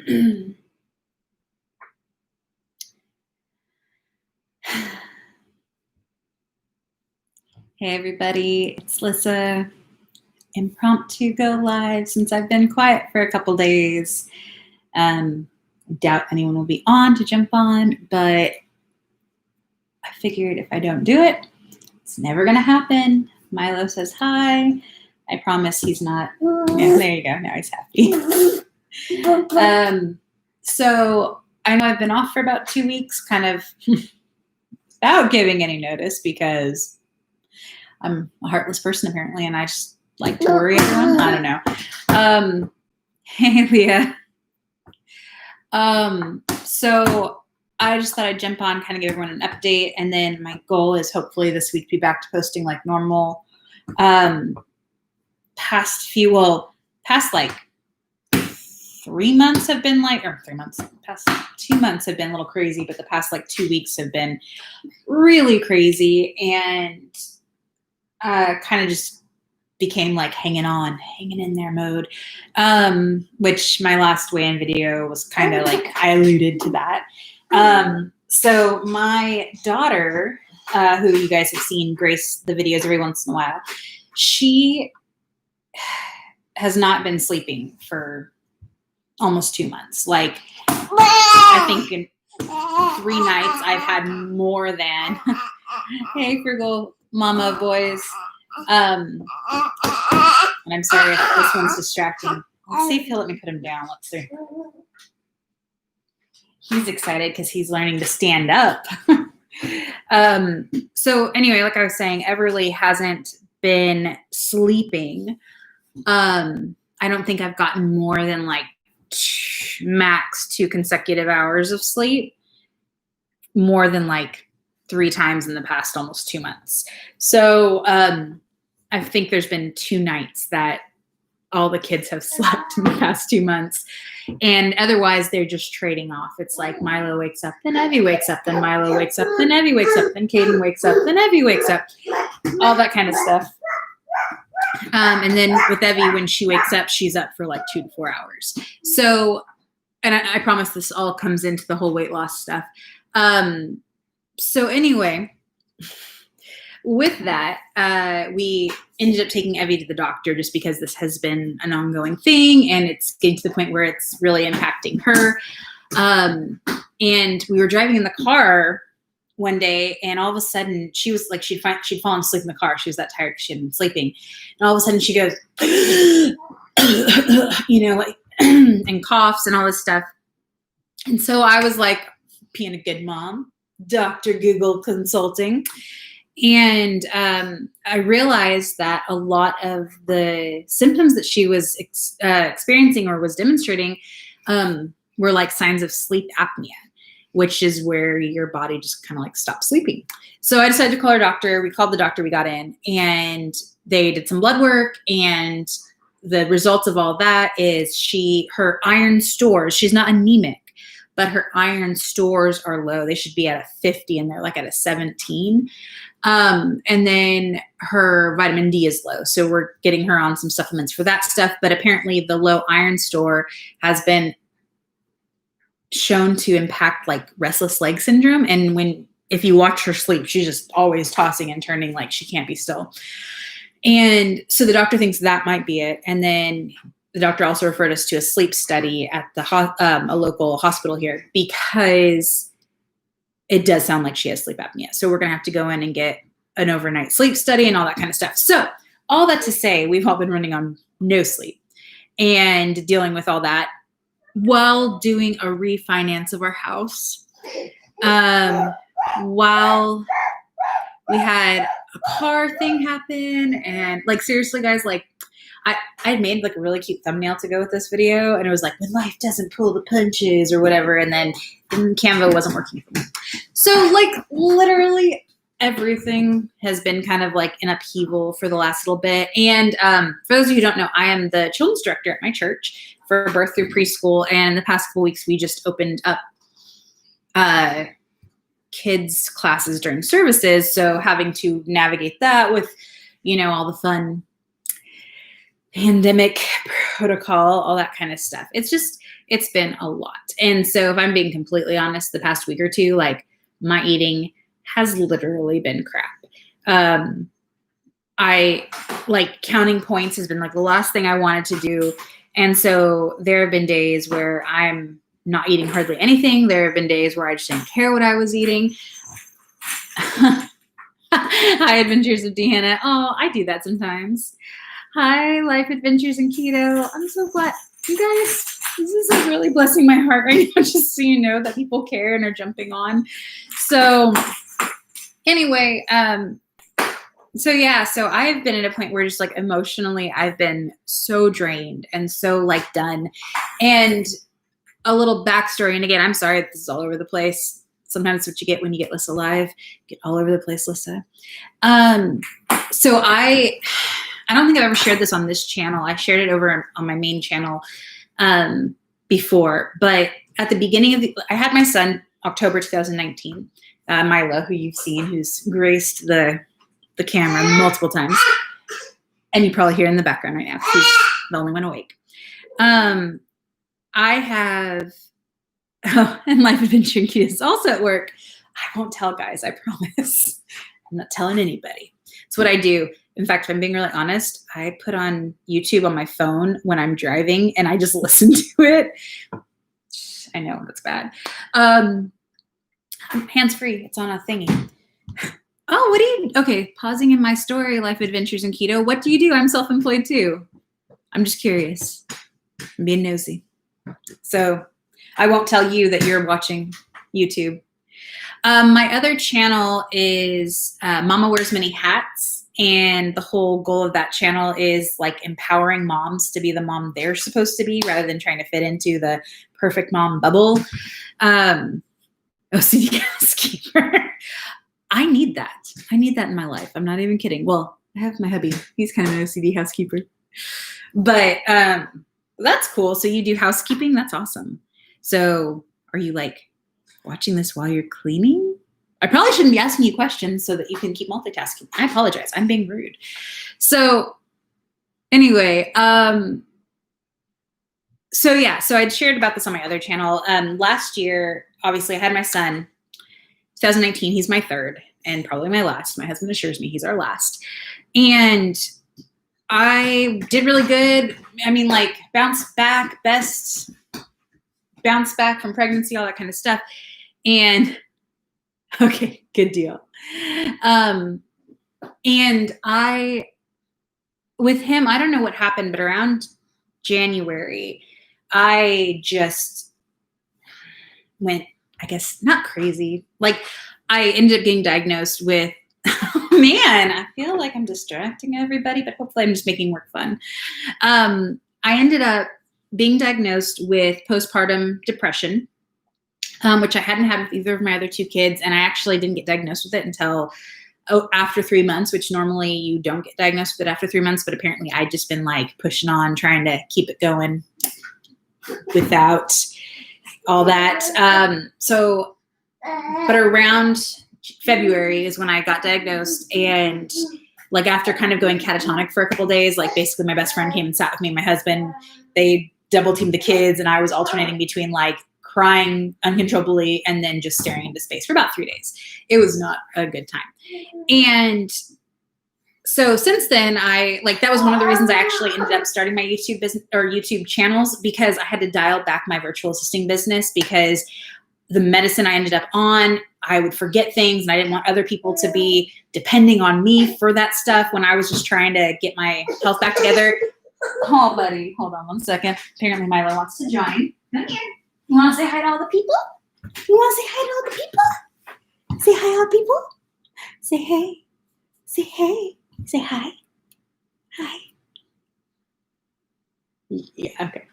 Hey everybody, it's Lissa. Impromptu go live since I've been quiet for a couple days. I doubt anyone will be on to jump on, but I figured if I don't do it, it's never gonna happen. Milo says hi. I promise he's not. Yeah, there you go. Now he's happy. So I know I've been off for about 2 weeks, kind of without giving any notice because I'm a heartless person apparently, and I just like to worry everyone. I don't know. Hey Leah. So I just thought I'd jump on, kind of give everyone an update, and then my goal is hopefully this week be back to posting like normal. Past like 3 months have been like, or 3 months, past 2 months have been a little crazy, but the past like 2 weeks have been really crazy, and kind of just became like hanging in there mode, which my last weigh-in video was kind of like, I alluded to that. So my daughter, who you guys have seen grace the videos every once in a while, she has not been sleeping for almost 2 months. Like, I think in 3 nights I've had more than, hey, frugal mama boys. And I'm sorry if this one's distracting. Let's see if he'll let me put him down. Let's see. He's excited because he's learning to stand up. So anyway, like I was saying, Everly hasn't been sleeping. I don't think I've gotten more than like max 2 consecutive hours of sleep, more than like 3 times in the past almost 2 months. So I think there's been 2 nights that all the kids have slept in the past 2 months, and otherwise they're just trading off. It's like Milo wakes up, then Evie wakes up, then Milo wakes up, then Evie wakes up, then Caden wakes up, then Evie wakes up, all that kind of stuff. And then with Evie, when she wakes up, she's up for like 2 to 4 hours. So, and I promise this all comes into the whole weight loss stuff. So anyway, with that, we ended up taking Evie to the doctor just because this has been an ongoing thing and it's getting to the point where it's really impacting her. And we were driving in the car one day, and all of a sudden she was like, she'd fallen asleep in the car. She was that tired because she had been sleeping. And all of a sudden she goes, like, and coughs and all this stuff. And so I was like, being a good mom, Dr. Google consulting. And I realized that a lot of the symptoms that she was experiencing or was demonstrating were like signs of sleep apnea, which is where your body just kind of like stops sleeping. So I decided to call our doctor. We called the doctor, we got in, and they did some blood work, and the results of all that is her iron stores, she's not anemic, but her iron stores are low. They should be at a 50 and they're like at a 17. And then her vitamin D is low. So we're getting her on some supplements for that stuff. But apparently the low iron store has been shown to impact like restless leg syndrome. And if you watch her sleep, she's just always tossing and turning, like she can't be still. And so the doctor thinks that might be it. And then the doctor also referred us to a sleep study at a local hospital here because it does sound like she has sleep apnea. So we're going to have to go in and get an overnight sleep study and all that kind of stuff. So all that to say, we've all been running on no sleep and dealing with all that while doing a refinance of our house. While we had a car thing happen, and like, seriously guys, like I had made like a really cute thumbnail to go with this video, and it was like, when life doesn't pull the punches or whatever, and then Canva wasn't working for me. So like literally everything has been kind of like an upheaval for the last little bit. And for those of you who don't know, I am the children's director at my church for birth through preschool, and in the past couple weeks we just opened up kids classes during services, so having to navigate that with all the fun pandemic protocol, all that kind of stuff. It's It's been a lot. And so if I'm being completely honest, the past week or two, like my eating has literally been crap. I like counting points has been like the last thing I wanted to do. And so there have been days where I'm not eating hardly anything. There have been days where I just didn't care what I was eating. Hi, Adventures of Deanna. Oh, I do that sometimes. Hi, Life Adventures in Keto. I'm so glad. You guys, this is like really blessing my heart right now, just so you know that people care and are jumping on. So anyway, so I've been at a point where just like emotionally, I've been so drained and so like done. And a little backstory, and again, I'm sorry this is all over the place. Sometimes it's what you get when you get Lissa Live. Get all over the place, Lissa. So I don't think I've ever shared this on this channel. I shared it over on my main channel before, but at the beginning I had my son October 2019, Milo, who you've seen, who's graced the camera multiple times, and you probably hear in the background right now. He's the only one awake. I have, and Life Adventure and Keto is also at work. I won't tell, guys, I promise. I'm not telling anybody. It's what I do. In fact, if I'm being really honest, I put on YouTube on my phone when I'm driving and I just listen to it. I know that's bad. Hands-free, it's on a thingy. Oh, okay, pausing in my story, Life Adventures in Keto. What do you do? I'm self-employed too. I'm just curious. I'm being nosy. So I won't tell you that you're watching YouTube. My other channel is Mama Wears Many Hats. And the whole goal of that channel is like empowering moms to be the mom they're supposed to be rather than trying to fit into the perfect mom bubble. OCD housekeeper. I need that. I need that in my life. I'm not even kidding. Well, I have my hubby. He's kind of an OCD housekeeper. But that's cool. So you do housekeeping? That's awesome. So are you like watching this while you're cleaning? I probably shouldn't be asking you questions so that you can keep multitasking. I apologize. I'm being rude. So anyway, so I'd shared about this on my other channel. Last year, obviously I had my son, 2019, he's my third and probably my last. My husband assures me he's our last. And I did really good. I mean, like bounce back from pregnancy, all that kind of stuff. And okay, good deal. And with him, I don't know what happened, but around January, I just went, I guess, not crazy. Like I ended up getting diagnosed with, oh man, I feel like I'm distracting everybody, but hopefully I'm just making work fun. I ended up being diagnosed with postpartum depression, which I hadn't had with either of my other two kids. And I actually didn't get diagnosed with it until after 3 months, which normally you don't get diagnosed with it after 3 months. But apparently I'd just been like pushing on, trying to keep it going without all that. But around February is when I got diagnosed. And like after kind of going catatonic for a couple of days, like basically my best friend came and sat with me and my husband. They double teamed the kids and I was alternating between like crying uncontrollably and then just staring into space for about 3 days. It was not a good time. And so since then, that was one of the reasons I actually ended up starting my YouTube business or YouTube channels, because I had to dial back my virtual assisting business because the medicine I ended up on, I would forget things and I didn't want other people to be depending on me for that stuff when I was just trying to get my health back together. Oh, buddy, hold on 1 second. Apparently Milo wants to join. Come here. You want to say hi to all the people? You want to say hi to all the people? Say hi to all the people. Say hey. Say hey. Say hi. Hi. Yeah, okay.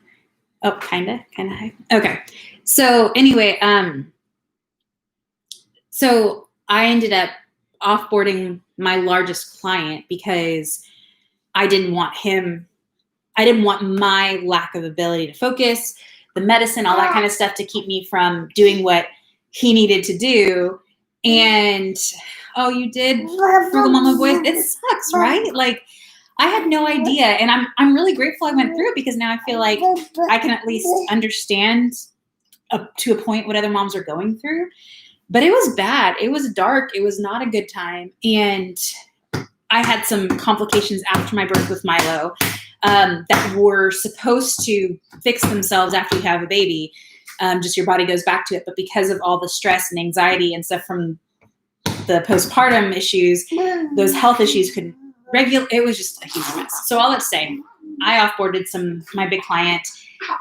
Oh, kinda hi. Okay. So anyway, so I ended up offboarding my largest client because I didn't want my lack of ability to focus, the medicine, all that kind of stuff to keep me from doing what he needed to do. And, oh, you did for the mama voice. It sucks, right? Like, I had no idea. And I'm really grateful I went through it, because now I feel like I can at least understand to a point what other moms are going through. But it was bad. It was dark. It was not a good time. And I had some complications after my birth with Milo that were supposed to fix themselves after you have a baby. Just your body goes back to it. But because of all the stress and anxiety and stuff from the postpartum issues, those health issues could regulate. It was just a huge mess. So all let's say, I offboarded my big client.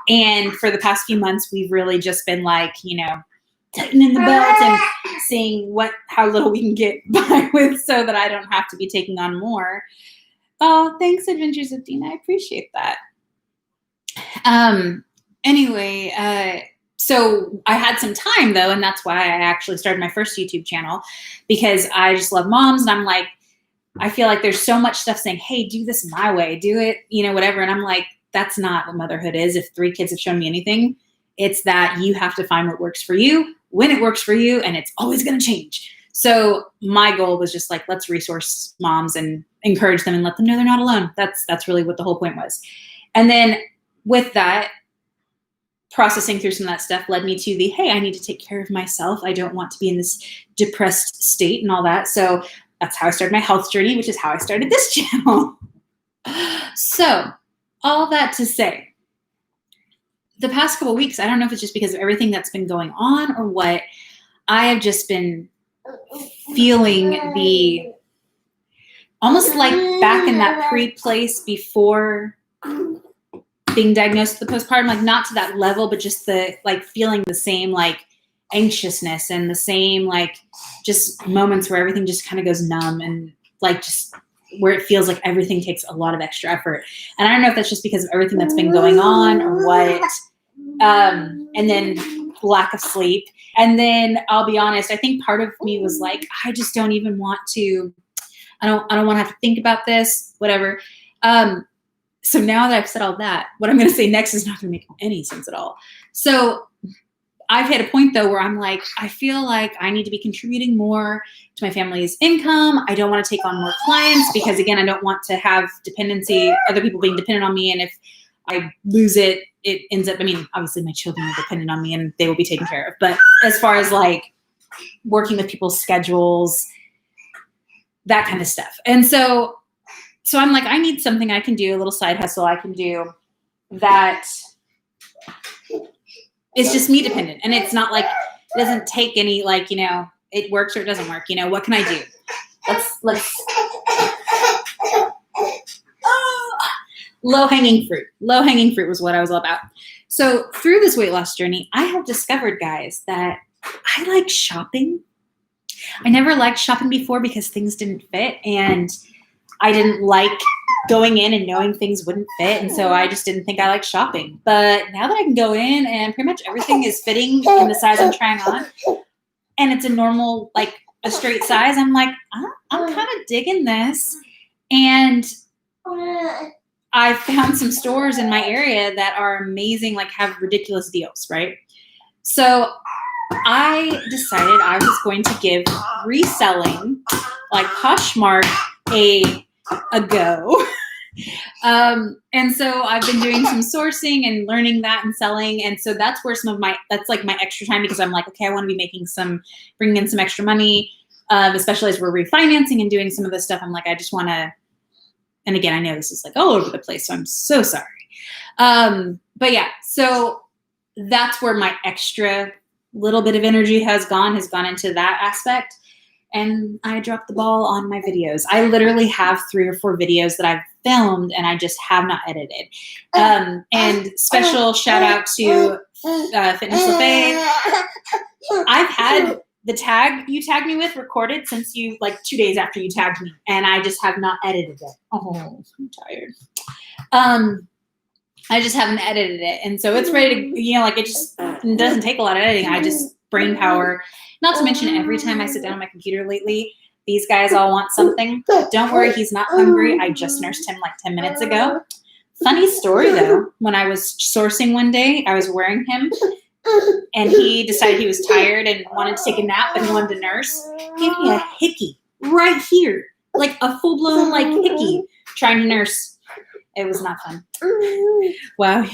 And for the past few months, we've really just been like, tightening the belt and seeing how little we can get by with, so that I don't have to be taking on more. Oh, thanks, Adventures of Dina. I appreciate that. Anyway, so I had some time though, and that's why I actually started my first YouTube channel, because I just love moms, and I'm like, I feel like there's so much stuff saying, hey, do this my way, do it, whatever. And I'm like, that's not what motherhood is. If 3 kids have shown me anything, it's that you have to find what works for you, when it works for you, and it's always going to change. So my goal was just like, let's resource moms and encourage them and let them know they're not alone. That's really what the whole point was. And then with that, processing through some of that stuff led me to hey, I need to take care of myself. I don't want to be in this depressed state and all that. So that's how I started my health journey, which is how I started this channel. So all that to say, the past couple of weeks, I don't know if it's just because of everything that's been going on or what, I have just been feeling almost like back in that pre-place before being diagnosed with the postpartum, like not to that level, but just feeling the same anxiousness and the same just moments where everything just kind of goes numb, and just where it feels like everything takes a lot of extra effort. And I don't know if that's just because of everything that's been going on or what. And then lack of sleep. And then I'll be honest, I think part of me was like, I just don't even want to, I don't want to have to think about this, whatever. So now that I've said all that, what I'm going to say next is not going to make any sense at all. So I've hit a point though where I'm like, I feel like I need to be contributing more to my family's income. I don't want to take on more clients because, again, I don't want to have dependency, other people being dependent on me. And if I lose it, it ends up, obviously my children are dependent on me and they will be taken care of. But as far as working with people's schedules, that kind of stuff. And so I'm like, I need something I can do, a little side hustle I can do that is just me dependent. And it's not it doesn't take any, it works or it doesn't work. What can I do? Let's low-hanging fruit. Low-hanging fruit was what I was all about. So through this weight loss journey, I have discovered, guys, that I like shopping. I never liked shopping before because things didn't fit, and I didn't like going in and knowing things wouldn't fit. And so I just didn't think I liked shopping. But now that I can go in and pretty much everything is fitting in the size I'm trying on, and it's a normal, a straight size, I'm like, I'm kind of digging this. And I found some stores in my area that are amazing, have ridiculous deals, right? So I decided I was going to give reselling, Poshmark, a go. And so I've been doing some sourcing and learning that and selling. And so that's where that's my extra time, because I'm like, okay, I want to be bringing in some extra money, especially as we're refinancing and doing some of this stuff. I'm like, I just want to, and again, I know this is all over the place, so I'm so sorry. But yeah, so that's where my extra little bit of energy has gone into that aspect. And I dropped the ball on my videos. I literally have 3 or 4 videos that I've filmed and I just have not edited. And special shout out to Fitness Buffet. I've had the tag you tagged me with recorded since 2 days after you tagged me, and I just have not edited it. Oh, I'm tired. I just haven't edited it. And so it's ready to, it just doesn't take a lot of editing. I just brain power. Not to mention, every time I sit down on my computer lately, these guys all want something. Don't worry, he's not hungry. I just nursed him 10 minutes ago. Funny story though, when I was sourcing one day, I was wearing him and he decided he was tired and wanted to take a nap, but he wanted to nurse. He gave me a hickey right here. like a full-blown like hickey trying to nurse. It was not fun. Wow,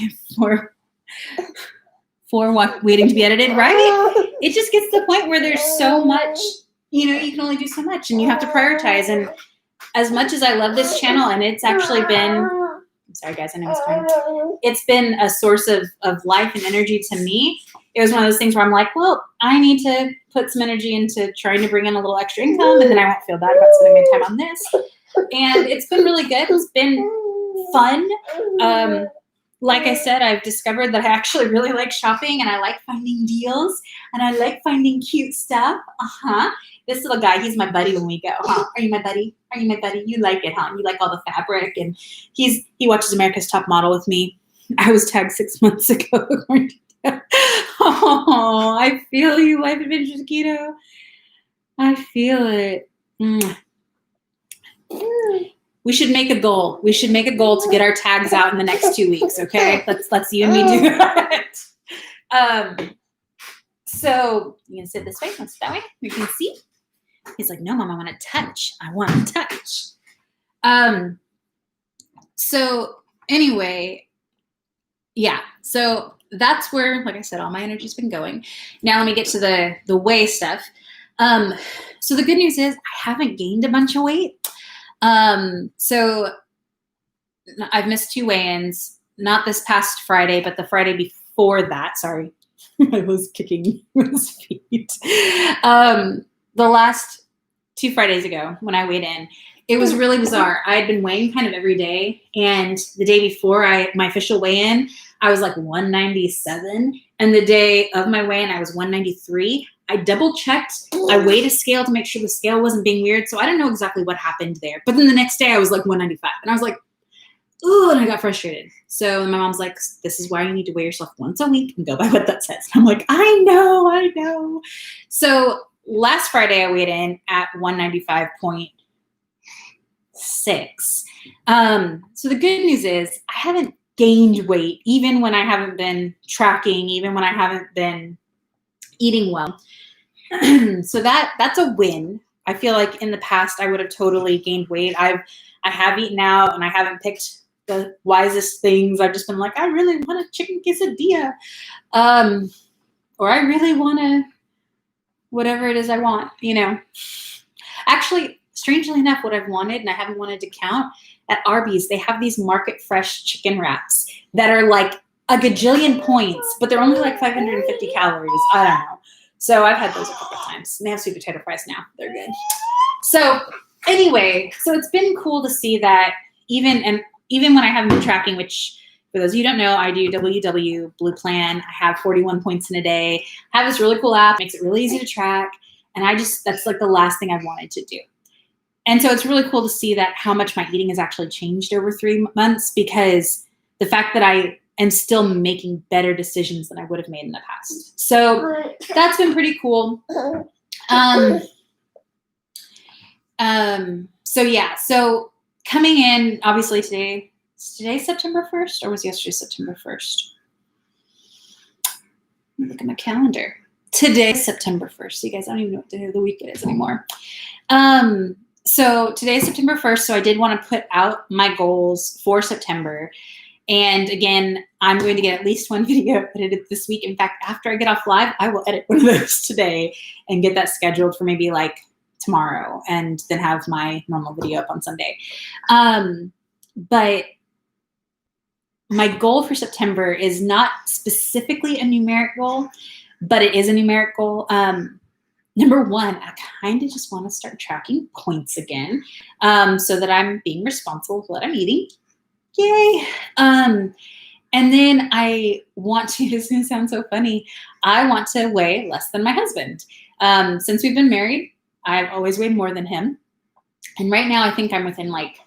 for waiting to be edited, right? It just gets to the point where there's so much, you can only do so much and you have to prioritize. And as much as I love this channel, and it's actually been, I'm sorry guys, I know it's fine. It's been a source of life and energy to me. It was one of those things where I'm like, well, I need to put some energy into trying to bring in a little extra income, and then I won't feel bad about spending my time on this. And it's been really good. It's been fun. Like I said, I've discovered that I actually really like shopping, and I like finding deals, and I like finding cute stuff. This little guy, he's my buddy when we go. Are you my buddy? Are you my buddy? You like it, huh? You like all the fabric, and he watches America's Top Model with me. I was tagged 6 months ago. Oh, I feel you, Life Adventures Keto. I feel it. We should make a goal. We should make a goal to get our tags out in the next 2 weeks. Okay, let's you and me do that. So you can sit this way. Let's sit that way. You can see. He's like, no, Mom, I want to touch. I want to touch. So anyway, yeah. So that's where, like I said, all my energy's been going. Now let me get to the weigh stuff. So the good news is I haven't gained a bunch of weight. So I've missed 2 weigh-ins, not this past Friday, but the Friday before that. Sorry, I was kicking his feet. The last 2 Fridays ago when I weighed in, it was really bizarre. I had been weighing kind of every day, and the day before my official weigh-in, I was like 197, and the day of my weigh-in, I was 193. I double checked. I weighed a scale to make sure the scale wasn't being weird. So I don't know exactly what happened there. But then the next day I was like 195. And I was like, ooh, and I got frustrated. So my mom's like, this is why you need to weigh yourself once a week and go by what that says. And I'm like, I know. So last Friday I weighed in at 195.6. So the good news is I haven't gained weight, even when I haven't been tracking, even when I haven't been eating well. So that's a win. I feel like in the past I would have totally gained weight. I have eaten out and I haven't picked the wisest things. I've just been like, I really want a chicken quesadilla. Or I really want to, whatever it is I want, Actually, strangely enough, what I've wanted, and I haven't wanted to count, at Arby's, they have these market fresh chicken wraps that are like a gajillion points, but they're only like 550 calories. I don't know. So I've had those a couple of times. And they have sweet potato fries now. They're good. So anyway, so it's been cool to see that even when I haven't been tracking, which for those of you who don't know, I do WW Blue Plan. I have 41 points in a day. I have this really cool app, makes it really easy to track. And that's like the last thing I've wanted to do. And so it's really cool to see that how much my eating has actually changed over 3 months, because the fact that I am still making better decisions than I would have made in the past. So that's been pretty cool. So yeah, so coming in, obviously today September 1st, or was yesterday September 1st? Look at my calendar. Today's September 1st. So you guys don't even know what day of the week it is anymore. So today's September 1st. So I did want to put out my goals for September. And again, I'm going to get at least one video edited this week. In fact, after I get off live, I will edit one of those today and get that scheduled for maybe like tomorrow, and then have my normal video up on Sunday. But my goal for September is not specifically a numeric goal, but it is a numeric goal. Number one, I kind of just want to start tracking points again, so that I'm being responsible with what I'm eating. Yay. And then I want to, this is going to sound so funny, I want to weigh less than my husband. Since we've been married, I've always weighed more than him. And right now I think I'm within like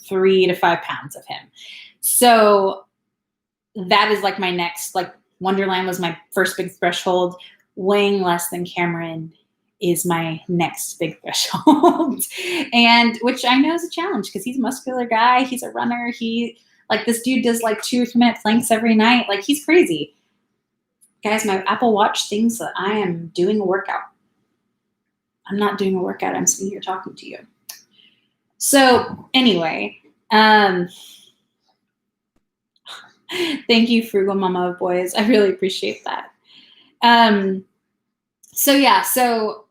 3 to 5 pounds of him. So that is like my next, like Wonderland was my first big threshold. Weighing less than Cameron is my next big threshold. And which I know is a challenge because he's a muscular guy. He's a runner. This dude does like 2 or 3 minute planks every night. Like, he's crazy. Guys, my Apple Watch thinks that I am doing a workout. I'm not doing a workout. I'm sitting here talking to you. So anyway, thank you, Frugal Mama of Boys. I really appreciate that. So yeah, so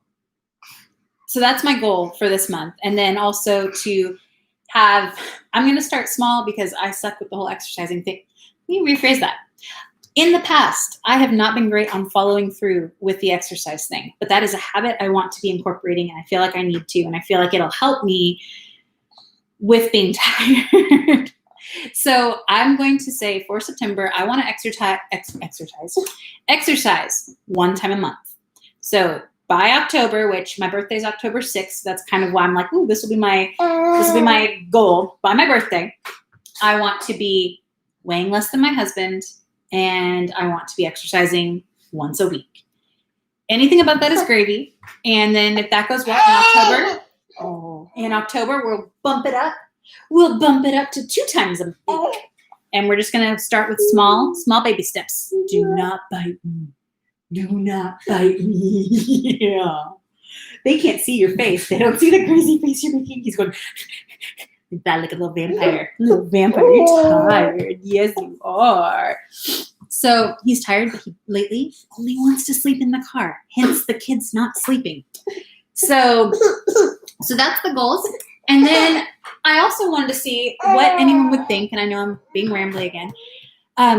that's my goal for this month. And then also to have, I'm going to start small because I suck with the whole exercising thing. Let me rephrase that. In the past, I have not been great on following through with the exercise thing, but that is a habit I want to be incorporating, and I feel like I need to, and I feel like it'll help me with being tired. So I'm going to say for September, I want to exercise one time a month. So by October, which my birthday is October 6th, that's kind of why I'm like, ooh, this will be my goal. By my birthday, I want to be weighing less than my husband, and I want to be exercising once a week. Anything above that is gravy. And then if that goes well in October, we'll bump it up. We'll bump it up to 2 times a week. And we're just going to start with small baby steps. Do not bite me. Do not bite me. Yeah. They can't see your face. They don't see the crazy face you're making. He's going, that like a little vampire. Little vampire. You're tired. Yes, you are. So he's tired, but he lately only wants to sleep in the car. Hence the kids not sleeping. So that's the goals. And then I also wanted to see what anyone would think. And I know I'm being rambly again.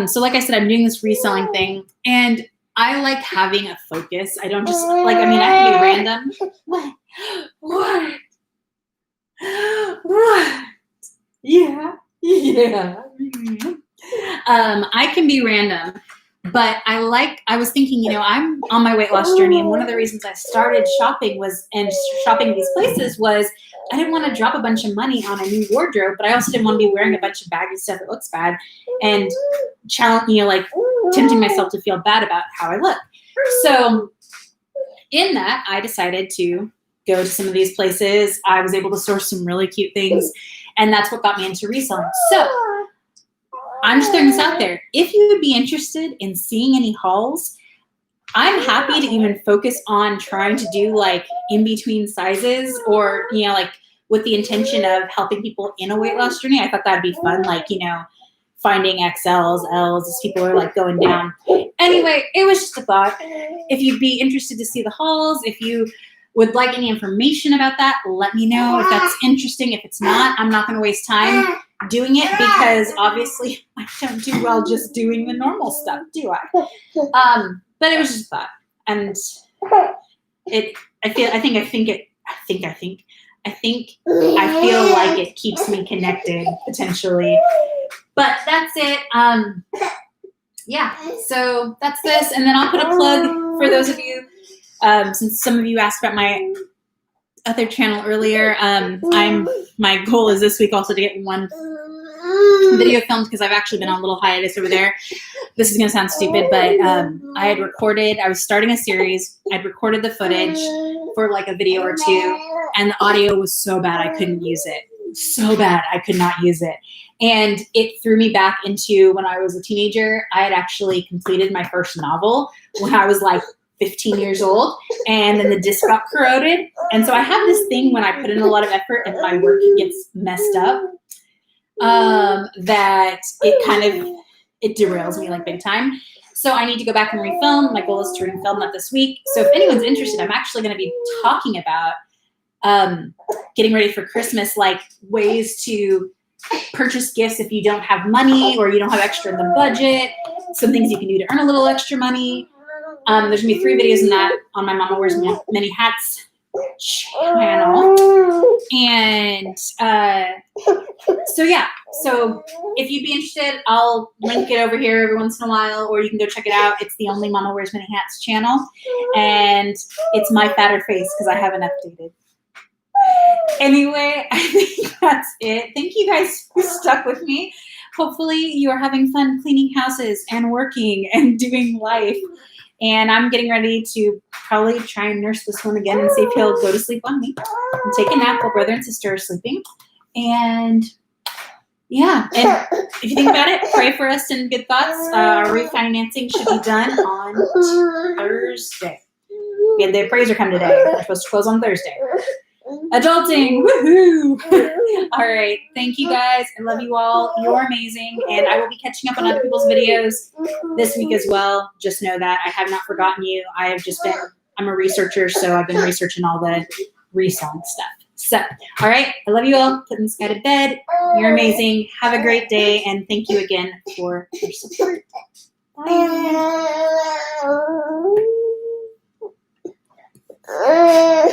So like I said, I'm doing this reselling thing, and I like having a focus. I don't just I can be random. What? Yeah. I can be random, but I was thinking, I'm on my weight loss journey, and one of the reasons I started shopping these places was I didn't want to drop a bunch of money on a new wardrobe, but I also didn't want to be wearing a bunch of baggy stuff that looks bad and tempting myself to feel bad about how I look. So in that, I decided to go to some of these places. I was able to source some really cute things, and that's what got me into reselling. So I'm just throwing this out there. If you would be interested in seeing any hauls, I'm happy to even focus on trying to do like in between sizes, or, with the intention of helping people in a weight loss journey. I thought that'd be fun. Finding XLs, Ls as people are like going down. Anyway, it was just a thought. If you'd be interested to see the hauls, if you would like any information about that, let me know if that's interesting. If it's not, I'm not going to waste time doing it, because obviously I don't do well just doing the normal stuff, do I? But it was just a thought, and I feel like it keeps me connected potentially. But that's it. Yeah. So that's this, and then I'll put a plug for those of you. Since some of you asked about my other channel earlier, my goal is this week also to get one video filmed, because I've actually been on a little hiatus over there. This is going to sound stupid, but I was starting a series. I'd recorded the footage for like a video or two, and the audio was so bad I couldn't use it. So bad I could not use it. And it threw me back into when I was a teenager. I had actually completed my first novel when I was like 15 years old, and then the disc got corroded. And so I have this thing when I put in a lot of effort and my work gets messed up, that it derails me like big time. So I need to go back and refilm. My goal is to refilm that this week. So if anyone's interested, I'm actually going to be talking about getting ready for Christmas, like ways to purchase gifts if you don't have money or you don't have extra in the budget, some things you can do to earn a little extra money. There's going to be 3 videos in that on my Mama Wears Many Hats channel. And so yeah, so if you'd be interested, I'll link it over here every once in a while, or you can go check it out. It's the Only Mama Wears Many Hats channel, and it's my fatter face because I haven't updated. Anyway, I think that's it. Thank you guys who stuck with me. Hopefully you are having fun cleaning houses and working and doing life. And I'm getting ready to probably try and nurse this one again and see if he'll go to sleep on me and take a nap while brother and sister are sleeping. And yeah, and if you think about it, pray for us and good thoughts. Our refinancing should be done on Thursday. We had the appraiser come today. They're supposed to close on Thursday. Adulting, woohoo! All right, thank you guys. I love you all. You're amazing, and I will be catching up on other people's videos this week as well. Just know that I have not forgotten you. I have just been, I'm a researcher, so I've been researching all the reselling stuff. So, all right, I love you all. Putting this guy to bed. You're amazing. Have a great day, and thank you again for your support. Bye.